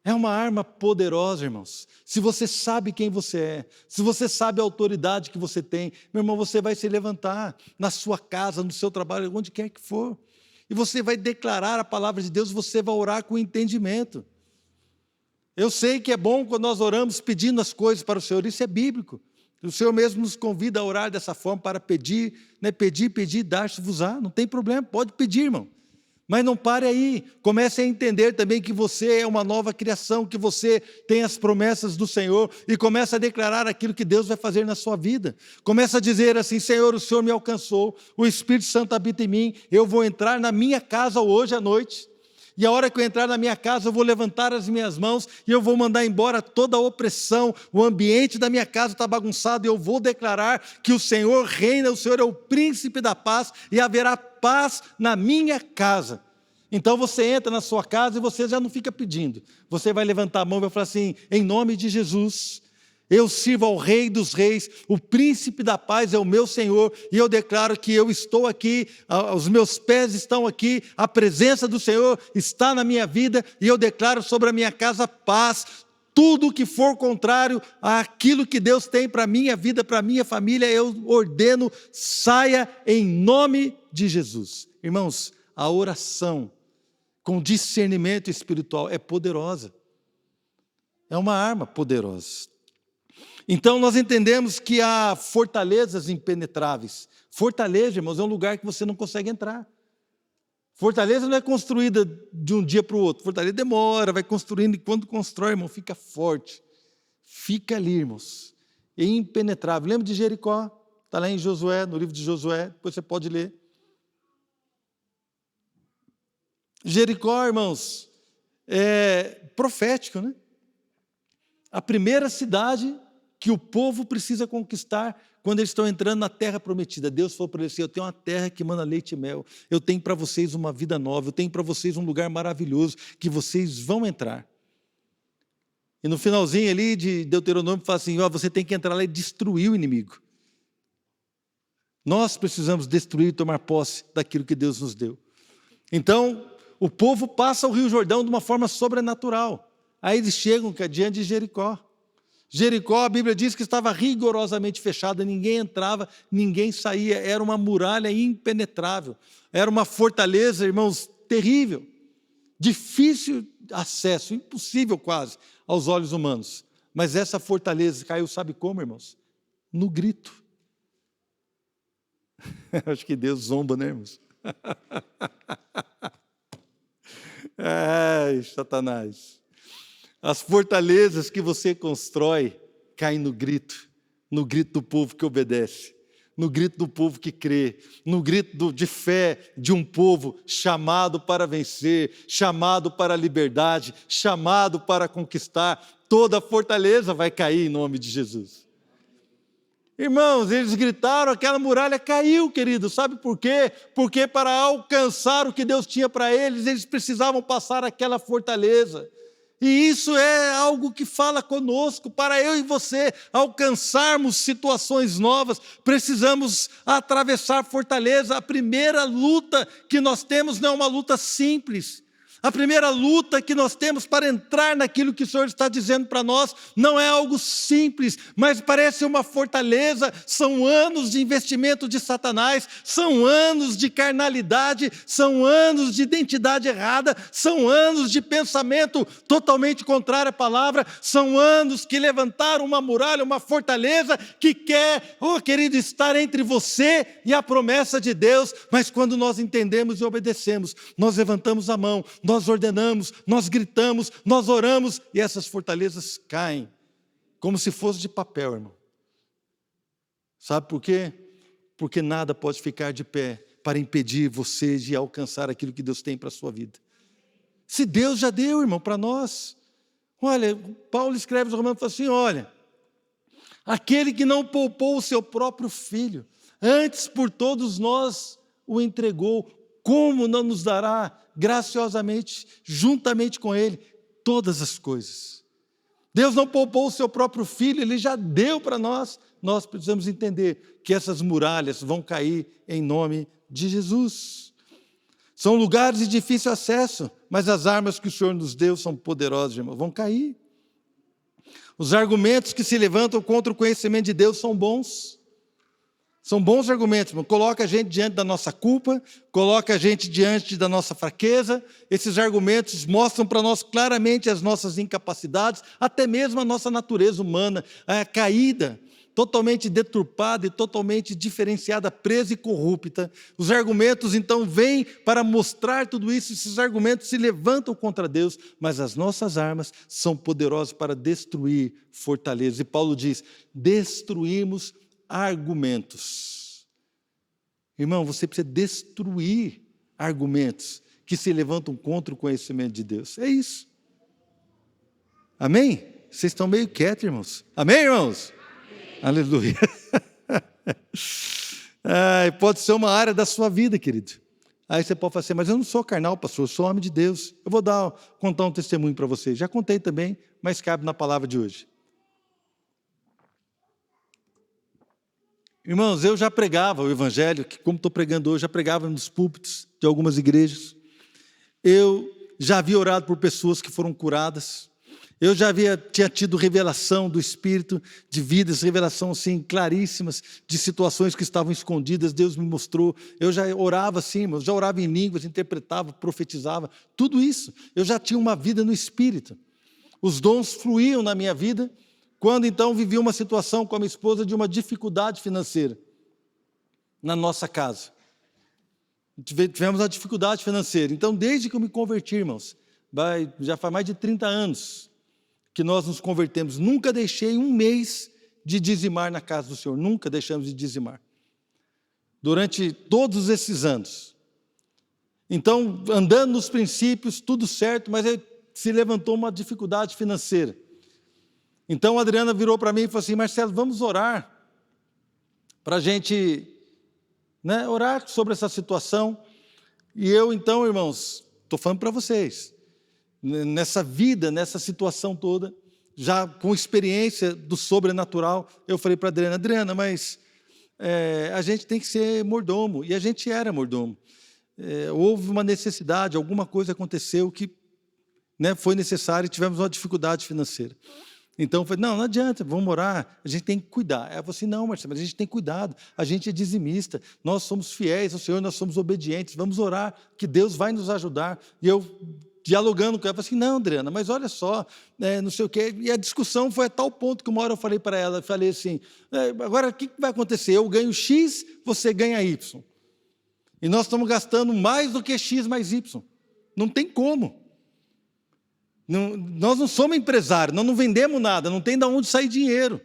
é uma arma poderosa, irmãos. Se você sabe quem você é, se você sabe a autoridade que você tem, meu irmão, você vai se levantar na sua casa, no seu trabalho, onde quer que for, e você vai declarar a palavra de Deus, você vai orar com entendimento. Eu sei que é bom quando nós oramos pedindo as coisas para o Senhor, isso é bíblico. O Senhor mesmo nos convida a orar dessa forma para pedir, pedir, dar-se-vos-á, não tem problema, pode pedir, irmão. Mas não pare aí, comece a entender também que você é uma nova criação, que você tem as promessas do Senhor e comece a declarar aquilo que Deus vai fazer na sua vida. Comece a dizer assim: Senhor, o Senhor me alcançou, o Espírito Santo habita em mim, eu vou entrar na minha casa hoje à noite. E a hora que eu entrar na minha casa, eu vou levantar as minhas mãos e eu vou mandar embora toda a opressão. O ambiente da minha casa está bagunçado e eu vou declarar que o Senhor reina, o Senhor é o príncipe da paz e haverá paz na minha casa. Então você entra na sua casa e você já não fica pedindo. Você vai levantar a mão e vai falar assim: em nome de Jesus, eu sirvo ao Rei dos Reis, o príncipe da paz é o meu Senhor, e eu declaro que eu estou aqui, os meus pés estão aqui, a presença do Senhor está na minha vida, e eu declaro sobre a minha casa paz. Tudo que for contrário àquilo que Deus tem para a minha vida, para a minha família, eu ordeno, saia em nome de Jesus. Irmãos, a oração com discernimento espiritual é poderosa. É uma arma poderosa. Então nós entendemos que há fortalezas impenetráveis. Fortaleza, irmãos, é um lugar que você não consegue entrar. Fortaleza não é construída de um dia para o outro. Fortaleza demora, vai construindo, e quando constrói, irmão, fica forte. Fica ali, irmãos. É impenetrável. Lembra de Jericó? Está lá em Josué, no livro de Josué, depois você pode ler. Jericó, irmãos, é profético, né? A primeira cidade que o povo precisa conquistar quando eles estão entrando na terra prometida. Deus falou para eles assim: eu tenho uma terra que manda leite e mel, eu tenho para vocês uma vida nova, eu tenho para vocês um lugar maravilhoso que vocês vão entrar. E no finalzinho ali de Deuteronômio fala assim: você tem que entrar lá e destruir o inimigo. Nós precisamos destruir e tomar posse daquilo que Deus nos deu. Então, o povo passa o Rio Jordão de uma forma sobrenatural. Aí eles chegam diante de Jericó. Jericó, a Bíblia diz que estava rigorosamente fechada, ninguém entrava, ninguém saía, era uma muralha impenetrável, era uma fortaleza, irmãos, terrível, difícil acesso, impossível quase aos olhos humanos. Mas essa fortaleza caiu, sabe como, irmãos? No grito. Acho que Deus zomba, né, irmãos? Ai, Satanás. As fortalezas que você constrói caem no grito do povo que obedece, no grito do povo que crê, no grito de fé de um povo chamado para vencer, chamado para a liberdade, chamado para conquistar. Toda fortaleza vai cair em nome de Jesus. Irmãos, eles gritaram, aquela muralha caiu, querido. Sabe por quê? Porque para alcançar o que Deus tinha para eles, eles precisavam passar aquela fortaleza. E isso é algo que fala conosco. Para eu e você alcançarmos situações novas, precisamos atravessar fortaleza. A primeira luta que nós temos não é uma luta simples. A primeira luta que nós temos para entrar naquilo que o Senhor está dizendo para nós não é algo simples, mas parece uma fortaleza. São anos de investimento de Satanás, são anos de carnalidade, são anos de identidade errada, são anos de pensamento totalmente contrário à palavra, são anos que levantaram uma muralha, uma fortaleza que quer, oh querido, estar entre você e a promessa de Deus. Mas quando nós entendemos e obedecemos, nós levantamos a mão, nós ordenamos, nós gritamos, nós oramos, e essas fortalezas caem, como se fosse de papel, irmão. Sabe por quê? Porque nada pode ficar de pé para impedir você de alcançar aquilo que Deus tem para a sua vida. Se Deus já deu, irmão, para nós. Olha, Paulo escreve aos Romanos e fala assim, olha, aquele que não poupou o seu próprio filho, antes por todos nós o entregou, como não nos dará graciosamente, juntamente com Ele, todas as coisas? Deus não poupou o seu próprio filho, Ele já deu para nós. Nós precisamos entender que essas muralhas vão cair em nome de Jesus. São lugares de difícil acesso, mas as armas que o Senhor nos deu são poderosas, irmão, vão cair. Os argumentos que se levantam contra o conhecimento de Deus são bons. São bons argumentos, irmão. Coloca a gente diante da nossa culpa, coloca a gente diante da nossa fraqueza. Esses argumentos mostram para nós claramente as nossas incapacidades, até mesmo a nossa natureza humana, caída, totalmente deturpada e totalmente diferenciada, presa e corrupta. Os argumentos, então, vêm para mostrar tudo isso. Esses argumentos se levantam contra Deus, mas as nossas armas são poderosas para destruir fortalezas. E Paulo diz, destruímos argumentos. Irmão, você precisa destruir argumentos que se levantam contra o conhecimento de Deus. É isso. Amém? Vocês estão meio quietos, irmãos. Amém, irmãos? Amém. Aleluia. Pode ser uma área da sua vida, querido. Aí você pode falar assim, mas eu não sou carnal, pastor, eu sou homem de Deus. Eu vou contar um testemunho para vocês. Já contei também, mas cabe na palavra de hoje. Irmãos, eu já pregava o evangelho, que como estou pregando hoje, já pregava nos púlpitos de algumas igrejas. Eu já havia orado por pessoas que foram curadas. Eu já tinha tido revelação do Espírito de vidas, revelação assim, claríssimas, de situações que estavam escondidas, Deus me mostrou. Eu já orava assim, eu já orava em línguas, interpretava, profetizava, tudo isso. Eu já tinha uma vida no Espírito. Os dons fluíam na minha vida. Quando então vivi uma situação com a minha esposa de uma dificuldade financeira na nossa casa. Tivemos uma dificuldade financeira. Então, desde que eu me converti, irmãos, já faz mais de 30 anos que nós nos convertemos. Nunca deixei um mês de dizimar na casa do Senhor. Nunca deixamos de dizimar. Durante todos esses anos. Então, andando nos princípios, tudo certo, mas aí se levantou uma dificuldade financeira. Então a Adriana virou para mim e falou assim, Marcelo, vamos orar, para a gente orar sobre essa situação. E eu então, irmãos, estou falando para vocês, nessa vida, nessa situação toda, já com experiência do sobrenatural, eu falei para a Adriana, mas a gente tem que ser mordomo, e a gente era mordomo. Houve uma necessidade, alguma coisa aconteceu que foi necessário e tivemos uma dificuldade financeira. Então, eu falei, não adianta, vamos orar, a gente tem que cuidar. Ela falou assim, não, Marcelo, mas a gente tem que cuidado, a gente é dizimista, nós somos fiéis ao Senhor, nós somos obedientes, vamos orar, que Deus vai nos ajudar. E eu, dialogando com ela, falei assim, não, Adriana, mas olha só, não sei o quê. E a discussão foi a tal ponto que uma hora eu falei para ela, falei assim, agora o que vai acontecer? Eu ganho X, você ganha Y. E nós estamos gastando mais do que X mais Y. Não tem como. Nós não somos empresários, nós não vendemos nada, não tem de onde sair dinheiro.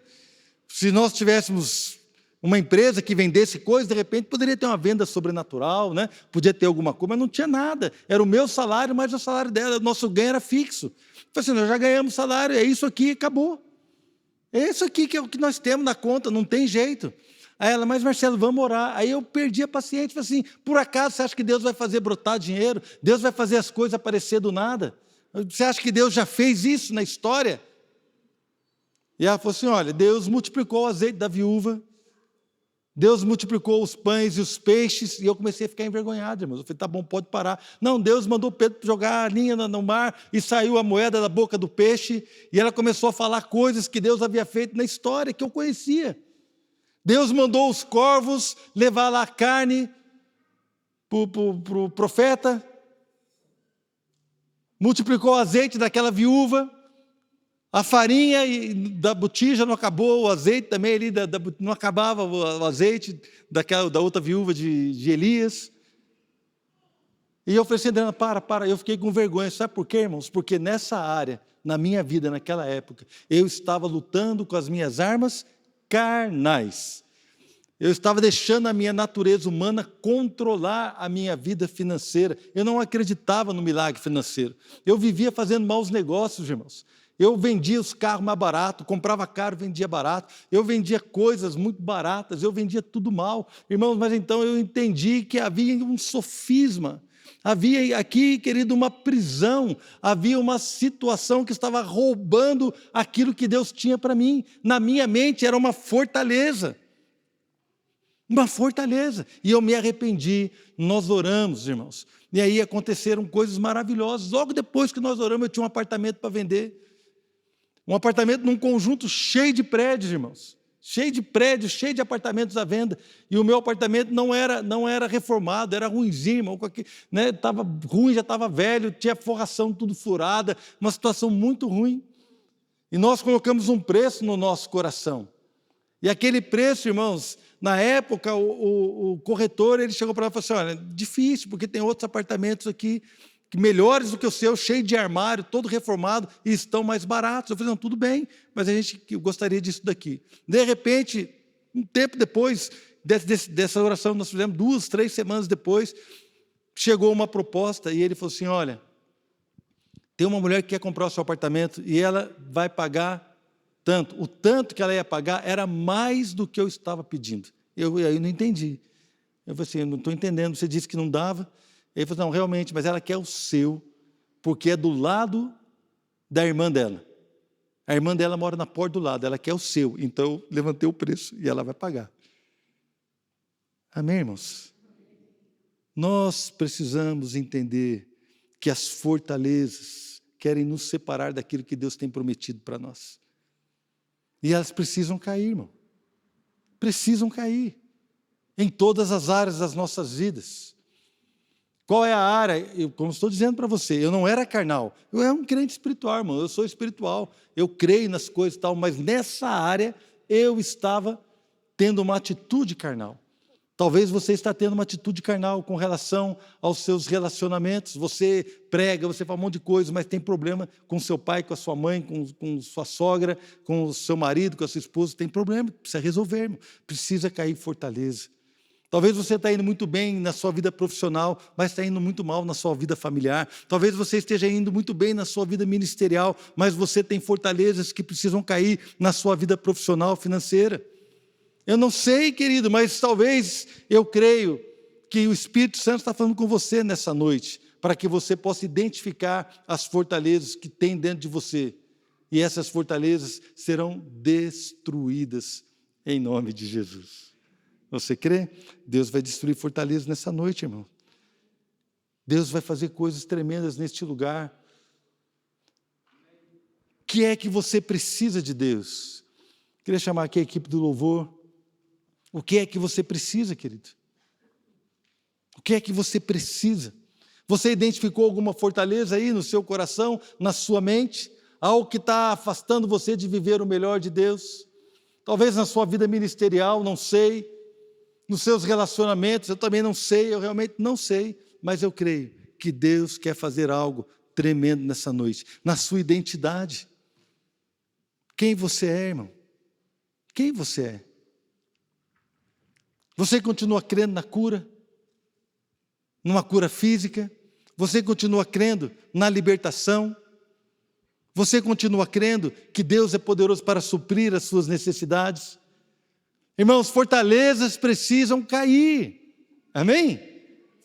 Se nós tivéssemos uma empresa que vendesse coisas, de repente poderia ter uma venda sobrenatural, podia ter alguma coisa, mas não tinha nada. Era o meu salário, mais o salário dela, o nosso ganho era fixo. Eu falei assim, nós já ganhamos salário, é isso aqui, acabou. É isso aqui que é o que nós temos na conta, não tem jeito. Aí ela, mas Marcelo, vamos orar. Aí eu perdi a paciência, falei assim, por acaso você acha que Deus vai fazer brotar dinheiro? Deus vai fazer as coisas aparecer do nada? Você acha que Deus já fez isso na história? E ela falou assim, olha, Deus multiplicou o azeite da viúva Deus multiplicou os pães e os peixes, e eu comecei a ficar envergonhado, irmãos. Eu falei, tá bom, pode parar. Não, Deus mandou Pedro jogar a linha no mar, e saiu a moeda da boca do peixe, e ela começou a falar coisas que Deus havia feito na história, que eu conhecia. Deus mandou os corvos levar lá a carne para o profeta, multiplicou o azeite daquela viúva, a farinha da botija não acabou, o azeite também ali, não acabava o azeite da outra viúva de Elias. E eu falei assim, Adriana, para. Eu fiquei com vergonha. Sabe por quê, irmãos? Porque nessa área, na minha vida, naquela época, eu estava lutando com as minhas armas carnais. Eu estava deixando a minha natureza humana controlar a minha vida financeira. Eu não acreditava no milagre financeiro. Eu vivia fazendo maus negócios, irmãos. Eu vendia os carros mais baratos, comprava caro, vendia barato. Eu vendia coisas muito baratas, eu vendia tudo mal. Irmãos, mas então eu entendi que havia um sofisma. Havia aqui, querido, uma prisão. Havia uma situação que estava roubando aquilo que Deus tinha para mim. Na minha mente era uma fortaleza. Uma fortaleza. E eu me arrependi. Nós oramos, irmãos. E aí aconteceram coisas maravilhosas. Logo depois que nós oramos, eu tinha um apartamento para vender. Um apartamento num conjunto cheio de prédios, irmãos. Cheio de prédios, cheio de apartamentos à venda. E o meu apartamento não era reformado, era ruimzinho, irmão. Estava ruim, já estava velho, tinha forração tudo furada, uma situação muito ruim. E nós colocamos um preço no nosso coração. E aquele preço, irmãos, na época, o corretor ele chegou para lá e falou assim, olha, difícil, porque tem outros apartamentos aqui melhores do que o seu, cheio de armário, todo reformado, e estão mais baratos. Eu falei, não, tudo bem, mas a gente gostaria disso daqui. De repente, um tempo depois dessa oração, nós fizemos 2, 3 semanas depois, chegou uma proposta, e ele falou assim, olha, tem uma mulher que quer comprar o seu apartamento, e ela vai pagar tanto. O tanto que ela ia pagar era mais do que eu estava pedindo. Aí eu não entendi. Eu falei assim, eu não estou entendendo, você disse que não dava. Ele falou, não, realmente, mas ela quer o seu, porque é do lado da irmã dela. A irmã dela mora na porta do lado, ela quer o seu. Então, eu levantei o preço e ela vai pagar. Amém, irmãos? Nós precisamos entender que as fortalezas querem nos separar daquilo que Deus tem prometido para nós. E elas precisam cair, irmão. Precisam cair. Em todas as áreas das nossas vidas. Qual é a área? Como estou dizendo para você, eu não era carnal. Eu era um crente espiritual, irmão. Eu sou espiritual. Eu creio nas coisas e tal. Mas nessa área, eu estava tendo uma atitude carnal. Talvez você está tendo uma atitude carnal com relação aos seus relacionamentos. Você prega, você fala um monte de coisa, mas tem problema com seu pai, com a sua mãe, com sua sogra, com o seu marido, com a sua esposa. Tem problema, precisa resolver, irmão. Precisa cair fortaleza. Talvez você está indo muito bem na sua vida profissional, mas está indo muito mal na sua vida familiar. Talvez você esteja indo muito bem na sua vida ministerial, mas você tem fortalezas que precisam cair na sua vida profissional, financeira. Eu não sei, querido, mas talvez eu creio que o Espírito Santo está falando com você nessa noite, para que você possa identificar as fortalezas que tem dentro de você. E essas fortalezas serão destruídas em nome de Jesus. Você crê? Deus vai destruir fortalezas nessa noite, irmão. Deus vai fazer coisas tremendas neste lugar. O que é que você precisa de Deus? Queria chamar aqui a equipe do louvor. O que é que você precisa, querido? O que é que você precisa? Você identificou alguma fortaleza aí no seu coração, na sua mente? Algo que está afastando você de viver o melhor de Deus? Talvez na sua vida ministerial, não sei. Nos seus relacionamentos, eu também não sei, eu realmente não sei, mas eu creio que Deus quer fazer algo tremendo nessa noite, na sua identidade. Quem você é, irmão? Quem você é? Você continua crendo na cura? Numa cura física? Você continua crendo na libertação? Você continua crendo que Deus é poderoso para suprir as suas necessidades? Irmãos, fortalezas precisam cair, amém?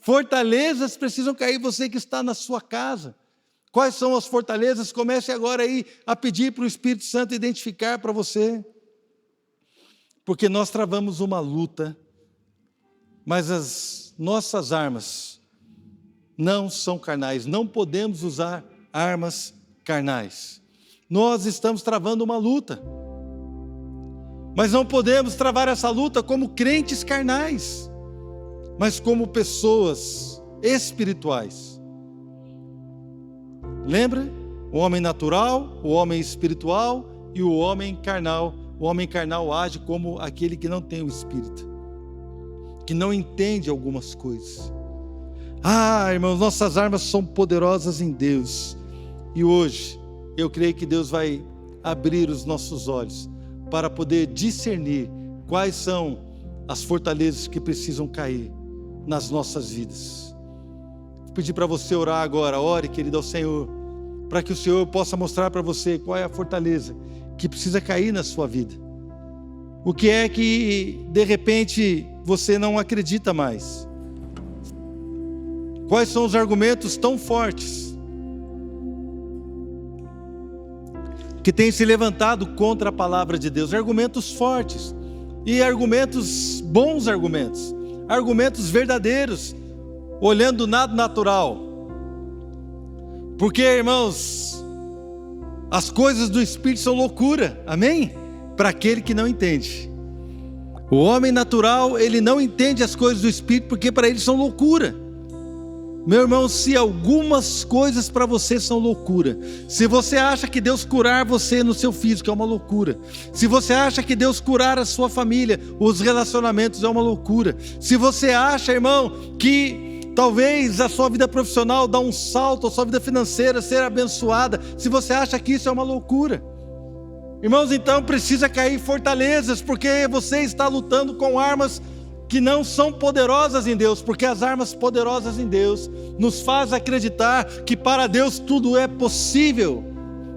Fortalezas precisam cair, você que está na sua casa. Quais são as fortalezas? Comece agora aí a pedir para o Espírito Santo identificar para você. porque nós travamos uma luta, mas as nossas armas não são carnais, não podemos usar armas carnais. Nós estamos travando uma luta, mas não podemos travar essa luta como crentes carnais, mas como pessoas espirituais. Lembra? O homem natural, o homem espiritual e o homem carnal. O homem carnal age como aquele que não tem o Espírito, que não entende algumas coisas. Irmãos, nossas armas são poderosas em Deus. E hoje, eu creio que Deus vai abrir os nossos olhos para poder discernir quais são as fortalezas que precisam cair nas nossas vidas. Vou pedir para você orar agora. Ore, querido, ao Senhor, para que o Senhor possa mostrar para você qual é a fortaleza que precisa cair na sua vida. O que é que, de repente, você não acredita mais? Quais são os argumentos tão fortes que têm se levantado contra a palavra de Deus? Argumentos fortes, e argumentos, bons argumentos, argumentos verdadeiros, olhando o nada natural. Porque, irmãos, as coisas do Espírito são loucura, amém? Para aquele que não entende. O homem natural, ele não entende as coisas do Espírito, porque para ele são loucura. Meu irmão, se algumas coisas para você são loucura, se você acha que Deus curar você no seu físico é uma loucura, se você acha que Deus curar a sua família, os relacionamentos é uma loucura, se você acha, irmão, que talvez a sua vida profissional dá um salto, a sua vida financeira ser abençoada, se você acha que isso é uma loucura, irmãos, então precisa cair fortalezas, porque você está lutando com armas que não são poderosas em Deus, porque as armas poderosas em Deus nos faz acreditar que para Deus tudo é possível,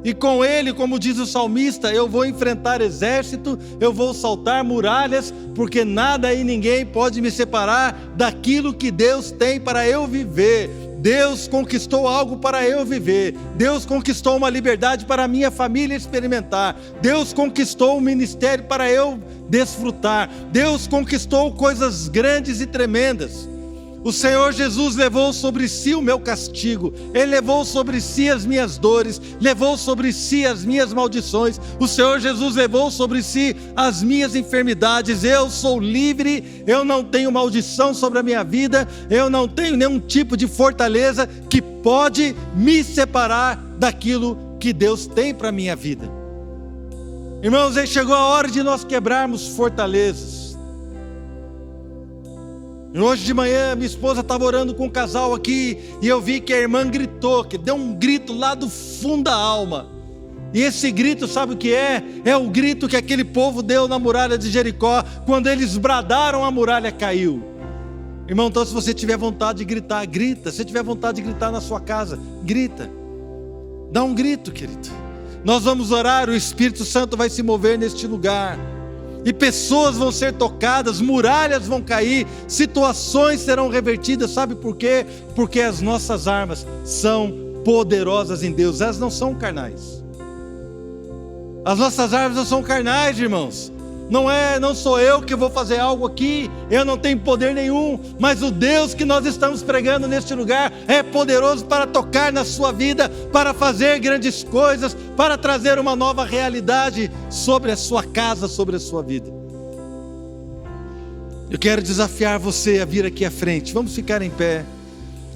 e com Ele, como diz o salmista, eu vou enfrentar exército, eu vou saltar muralhas, porque nada e ninguém pode me separar daquilo que Deus tem para eu viver. Deus conquistou algo para eu viver, Deus conquistou uma liberdade para a minha família experimentar, Deus conquistou um ministério para eu desfrutar, Deus conquistou coisas grandes e tremendas. O Senhor Jesus levou sobre si o meu castigo, Ele levou sobre si as minhas dores, levou sobre si as minhas maldições, o Senhor Jesus levou sobre si as minhas enfermidades. Eu sou livre, eu não tenho maldição sobre a minha vida, eu não tenho nenhum tipo de fortaleza que pode me separar daquilo que Deus tem para a minha vida. Irmãos, aí chegou a hora de nós quebrarmos fortalezas. Hoje de manhã minha esposa estava orando com um casal aqui, e eu vi que a irmã gritou, que deu um grito lá do fundo da alma. E esse grito, sabe o que é? É o grito que aquele povo deu na muralha de Jericó, quando eles bradaram, a muralha caiu. Irmão, então se você tiver vontade de gritar, grita. Se tiver vontade de gritar na sua casa, grita. Dá um grito, querido. Nós vamos orar, o Espírito Santo vai se mover neste lugar, e pessoas vão ser tocadas, muralhas vão cair, situações serão revertidas. Sabe por quê? Porque as nossas armas são poderosas em Deus, elas não são carnais. As nossas armas não são carnais, irmãos. Não sou eu que vou fazer algo aqui, eu não tenho poder nenhum, mas o Deus que nós estamos pregando neste lugar é poderoso para tocar na sua vida, para fazer grandes coisas, para trazer uma nova realidade sobre a sua casa, sobre a sua vida. Eu quero desafiar você a vir aqui à frente. Vamos ficar em pé,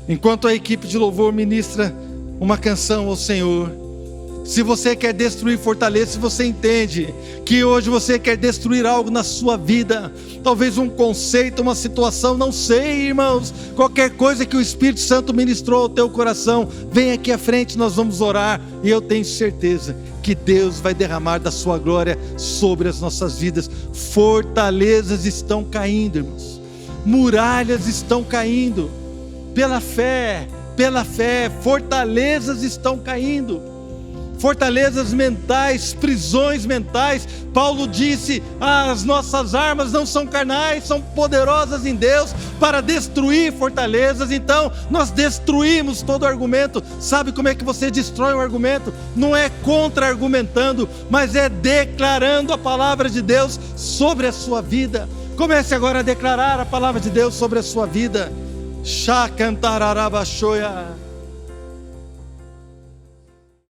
enquanto a equipe de louvor ministra uma canção ao Senhor. Se você quer destruir fortaleza, se você entende que hoje você quer destruir algo na sua vida, talvez um conceito, uma situação, não sei, irmãos, qualquer coisa que o Espírito Santo ministrou ao teu coração, vem aqui à frente, nós vamos orar, e eu tenho certeza que Deus vai derramar da sua glória sobre as nossas vidas. Fortalezas estão caindo, irmãos, muralhas estão caindo, pela fé, fortalezas estão caindo. fortalezas mentais, prisões mentais. Paulo disse: as nossas armas não são carnais, são poderosas em Deus para destruir fortalezas. Então nós destruímos todo argumento. Sabe como é que você destrói um argumento? Não é contra-argumentando, mas é declarando a palavra de Deus sobre a sua vida. Comece agora a declarar a palavra de Deus sobre a sua vida. Shakantararabachoya.